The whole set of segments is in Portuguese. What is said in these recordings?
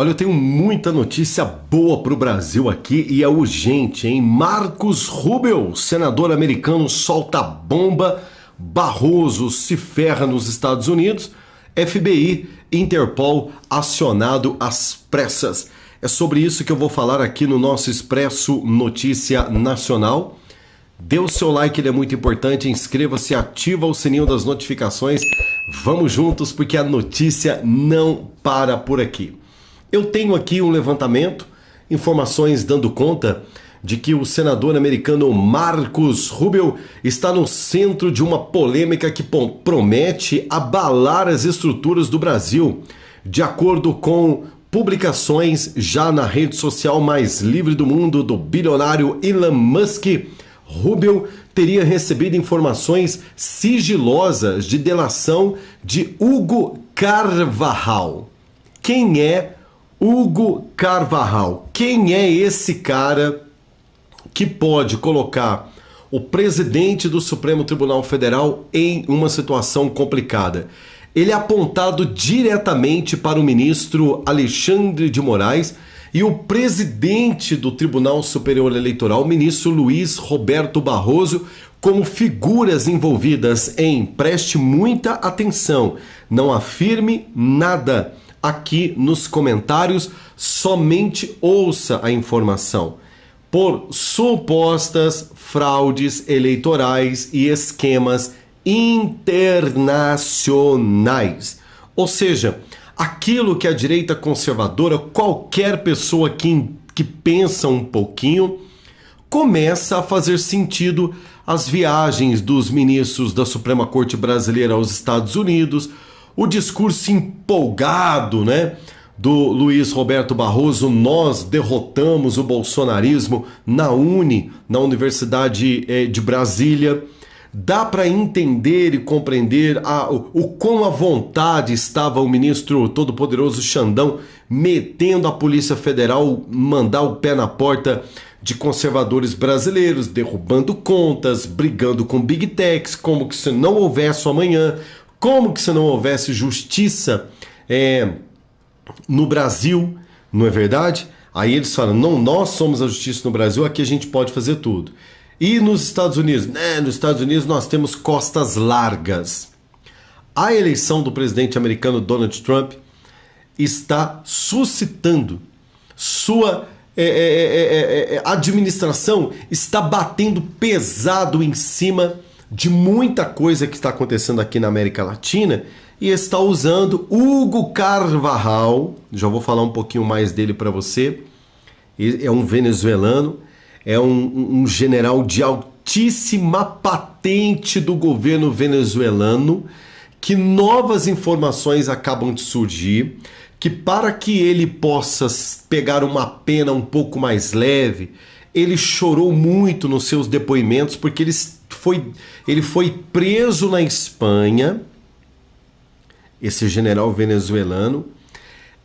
Olha, eu tenho muita notícia boa para o Brasil aqui e é urgente, hein? Marcos Rubio, senador americano, solta bomba, Barroso se ferra nos Estados Unidos, FBI, Interpol acionado às pressas. É sobre isso que eu vou falar aqui no nosso Expresso Notícia Nacional. Dê o seu like, ele é muito importante, inscreva-se, ativa o sininho das notificações. Vamos juntos porque a notícia não para por aqui. Eu tenho aqui um levantamento, informações dando conta de que o senador americano Marcos Rubio está no centro de uma polêmica que promete abalar as estruturas do Brasil. De acordo com publicações já na rede social mais livre do mundo do bilionário Elon Musk, Rubio teria recebido informações sigilosas de delação de Hugo Carvajal. Quem é Hugo Carvajal? Quem é esse cara que pode colocar o presidente do Supremo Tribunal Federal em uma situação complicada? Ele é apontado diretamente para o ministro Alexandre de Moraes e o presidente do Tribunal Superior Eleitoral, ministro Luiz Roberto Barroso, como figuras envolvidas em, preste muita atenção, não afirme nada aqui nos comentários, somente ouça a informação, por supostas fraudes eleitorais e esquemas internacionais. Ou seja, aquilo que a direita conservadora, qualquer pessoa que pensa um pouquinho, começa a fazer sentido as viagens dos ministros da Suprema Corte Brasileira aos Estados Unidos, o discurso empolgado, né, do Luiz Roberto Barroso: nós derrotamos o bolsonarismo na Universidade de Brasília. Dá para entender e compreender o quão à vontade estava o ministro todo-poderoso Xandão metendo a Polícia Federal mandar o pé na porta de conservadores brasileiros, derrubando contas, brigando com Big Techs, como que se não houvesse amanhã, como que se não houvesse justiça no Brasil, não é verdade? Aí eles falam: não, nós somos a justiça no Brasil, aqui a gente pode fazer tudo. E nos Estados Unidos? Nos Estados Unidos nós temos costas largas. A eleição do presidente americano Donald Trump está suscitando, sua administração está batendo pesado em cima de muita coisa que está acontecendo aqui na América Latina e está usando Hugo Carvajal. Já vou falar um pouquinho mais dele para você. É um venezuelano, é um general de altíssima patente do governo venezuelano, que novas informações acabam de surgir, que para que ele possa pegar uma pena um pouco mais leve, ele chorou muito nos seus depoimentos, porque ele foi preso na Espanha, esse general venezuelano,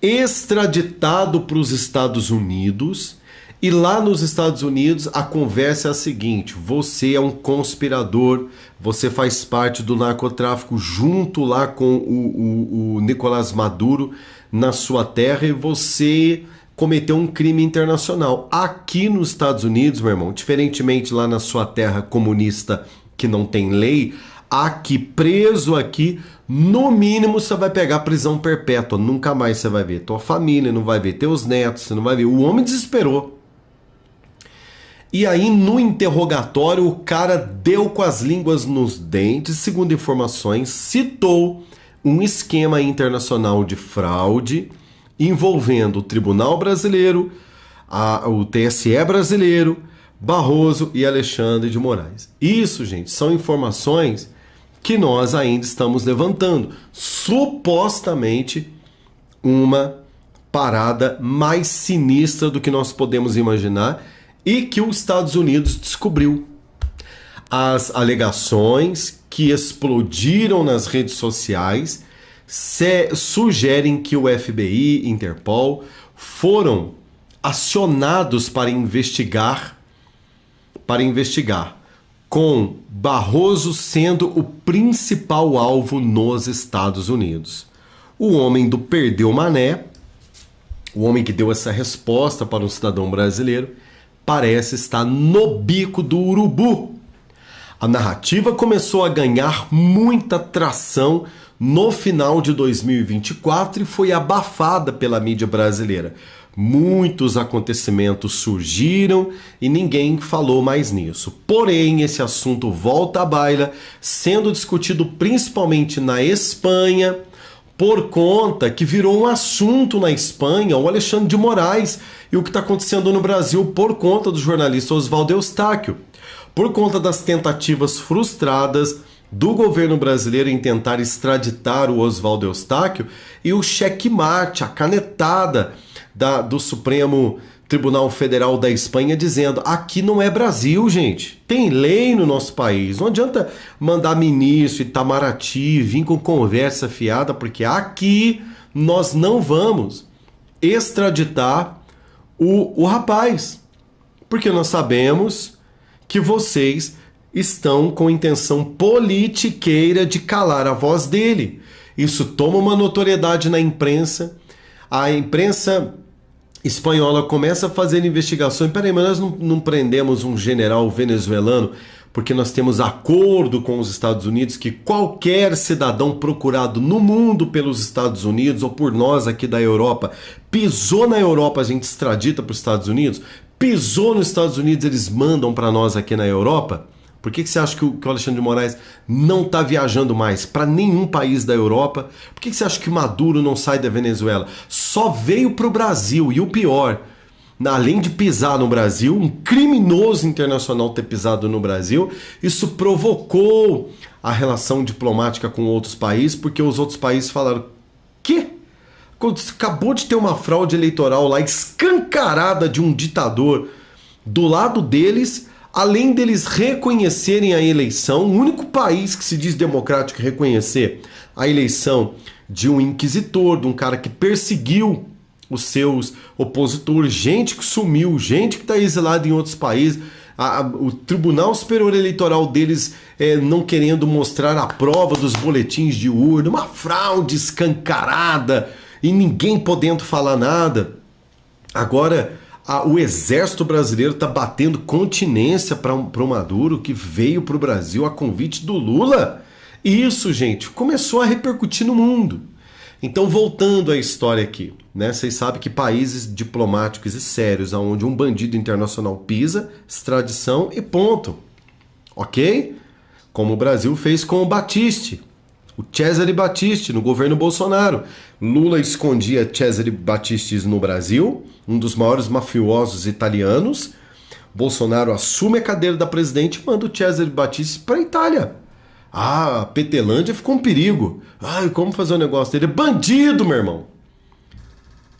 extraditado para os Estados Unidos, e lá nos Estados Unidos a conversa é a seguinte: você é um conspirador, você faz parte do narcotráfico junto lá com o Nicolás Maduro na sua terra e você cometeu um crime internacional. Aqui nos Estados Unidos, meu irmão, diferentemente lá na sua terra comunista que não tem lei, aqui, preso aqui, no mínimo você vai pegar prisão perpétua, nunca mais você vai ver tua família, não vai ver teus netos, você não vai ver. O homem desesperou. E aí no interrogatório o cara deu com as línguas nos dentes, segundo informações, citou um esquema internacional de fraude envolvendo o Tribunal Brasileiro, o TSE brasileiro, Barroso e Alexandre de Moraes. Isso, gente, são informações que nós ainda estamos levantando. Supostamente uma parada mais sinistra do que nós podemos imaginar e que os Estados Unidos descobriu. As alegações que explodiram nas redes sociais sugerem que o FBI, Interpol, foram acionados para investigar, com Barroso sendo o principal alvo nos Estados Unidos. O homem do perdeu mané o homem que deu essa resposta para um cidadão brasileiro, parece estar no bico do urubu. A narrativa começou a ganhar muita tração no final de 2024 e foi abafada pela mídia brasileira. Muitos acontecimentos surgiram e ninguém falou mais nisso. Porém, esse assunto volta à baila, sendo discutido principalmente na Espanha, por conta que virou um assunto na Espanha o Alexandre de Moraes e o que está acontecendo no Brasil por conta do jornalista Oswaldo Eustáquio. Por conta das tentativas frustradas do governo brasileiro em tentar extraditar o Oswaldo Eustáquio e o checkmate, a canetada do Supremo Tribunal Federal da Espanha dizendo: aqui não é Brasil, gente. Tem lei no nosso país. Não adianta mandar ministro Itamaraty vir com conversa fiada, porque aqui nós não vamos extraditar o rapaz. Porque nós sabemos que vocês estão com intenção politiqueira de calar a voz dele. Isso toma uma notoriedade na imprensa. A imprensa espanhola começa a fazer investigações. Peraí, mas nós não prendemos um general venezuelano porque nós temos acordo com os Estados Unidos que qualquer cidadão procurado no mundo pelos Estados Unidos ou por nós aqui da Europa, pisou na Europa, a gente extradita para os Estados Unidos, pisou nos Estados Unidos, eles mandam para nós aqui na Europa. Por que você acha que o Alexandre de Moraes não está viajando mais para nenhum país da Europa? Por que você acha que Maduro não sai da Venezuela? Só veio para o Brasil. E o pior, além de pisar no Brasil, um criminoso internacional ter pisado no Brasil, isso provocou a relação diplomática com outros países, porque os outros países falaram: quê? Acabou de ter uma fraude eleitoral lá escancarada de um ditador do lado deles. Além deles reconhecerem a eleição, o único país que se diz democrático reconhecer a eleição de um inquisitor, de um cara que perseguiu os seus opositores, gente que sumiu, gente que está exilada em outros países, o Tribunal Superior Eleitoral deles não querendo mostrar a prova dos boletins de urna, uma fraude escancarada e ninguém podendo falar nada. Agora o exército brasileiro está batendo continência para o Maduro, que veio para o Brasil a convite do Lula. E isso, gente, começou a repercutir no mundo. Então, voltando à história aqui, né? Vocês sabem que países diplomáticos e sérios, onde um bandido internacional pisa, extradição e ponto. Ok? Como o Brasil fez com o Battisti, o Cesare Battisti, no governo Bolsonaro. Lula escondia Cesare Battisti no Brasil, um dos maiores mafiosos italianos. Bolsonaro assume a cadeira da presidente e manda o Cesare Battisti para a Itália. A Petelândia ficou um perigo. Como fazer o negócio dele? Bandido, meu irmão.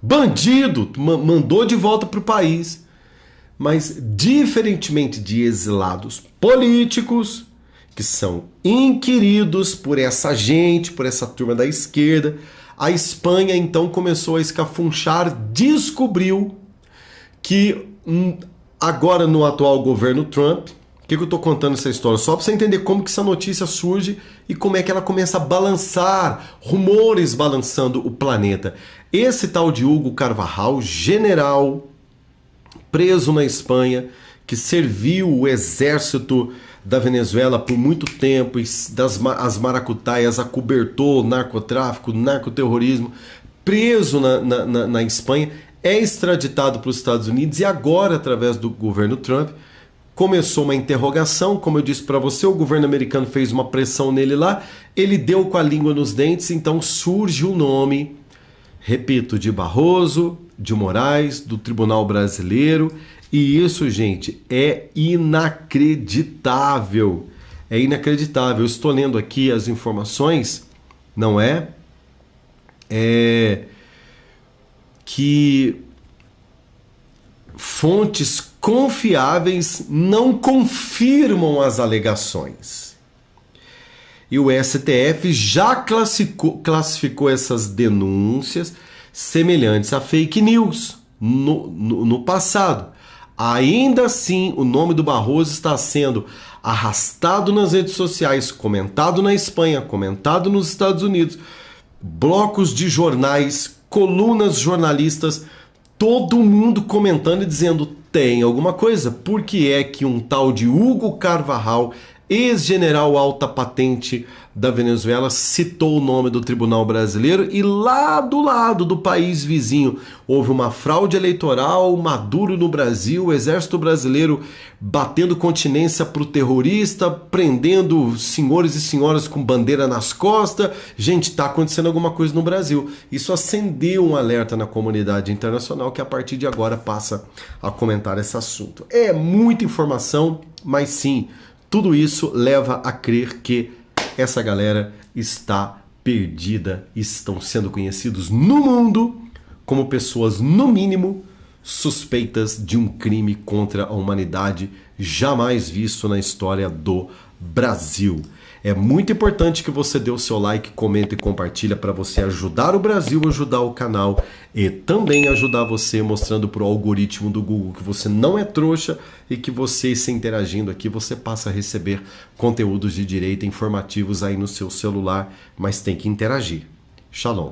Bandido. Mandou de volta para o país. Mas, diferentemente de exilados políticos, que são inquiridos por essa gente, por essa turma da esquerda, a Espanha então começou a escafunchar, descobriu que agora no atual governo Trump, por que eu estou contando essa história? Só para você entender como que essa notícia surge e como é que ela começa a balançar, rumores balançando o planeta. Esse tal de Hugo Carvajal, general, preso na Espanha, que serviu o exército da Venezuela por muito tempo, e as maracutaias acobertou narcotráfico, narcoterrorismo, preso na Espanha, é extraditado para os Estados Unidos e agora, através do governo Trump, começou uma interrogação. Como eu disse para você, o governo americano fez uma pressão nele lá, ele deu com a língua nos dentes, então surge o nome, repito, de Barroso, de Moraes, do Tribunal Brasileiro. E isso, gente, é inacreditável. É inacreditável. Eu estou lendo aqui as informações, não é? Que fontes confiáveis não confirmam as alegações. E o STF já classificou essas denúncias semelhantes a fake news no passado. Ainda assim, o nome do Barroso está sendo arrastado nas redes sociais, comentado na Espanha, comentado nos Estados Unidos, blocos de jornais, colunas jornalistas todo mundo comentando e dizendo: tem alguma coisa? Por que é que um tal de Hugo Carvajal, ex-general alta patente da Venezuela, citou o nome do Tribunal Brasileiro e lá do lado do país vizinho houve uma fraude eleitoral, Maduro no Brasil, o exército brasileiro batendo continência para o terrorista, prendendo senhores e senhoras com bandeira nas costas? Gente, está acontecendo alguma coisa no Brasil. Isso acendeu um alerta na comunidade internacional que a partir de agora passa a comentar esse assunto. É muita informação, mas sim, tudo isso leva a crer que essa galera está perdida, estão sendo conhecidos no mundo como pessoas, no mínimo, suspeitas de um crime contra a humanidade jamais visto na história do Brasil. É muito importante que você dê o seu like, comenta e compartilha para você ajudar o Brasil, ajudar o canal e também ajudar você mostrando para o algoritmo do Google que você não é trouxa e que você, se interagindo aqui, você passa a receber conteúdos de direita informativos aí no seu celular, mas tem que interagir. Shalom.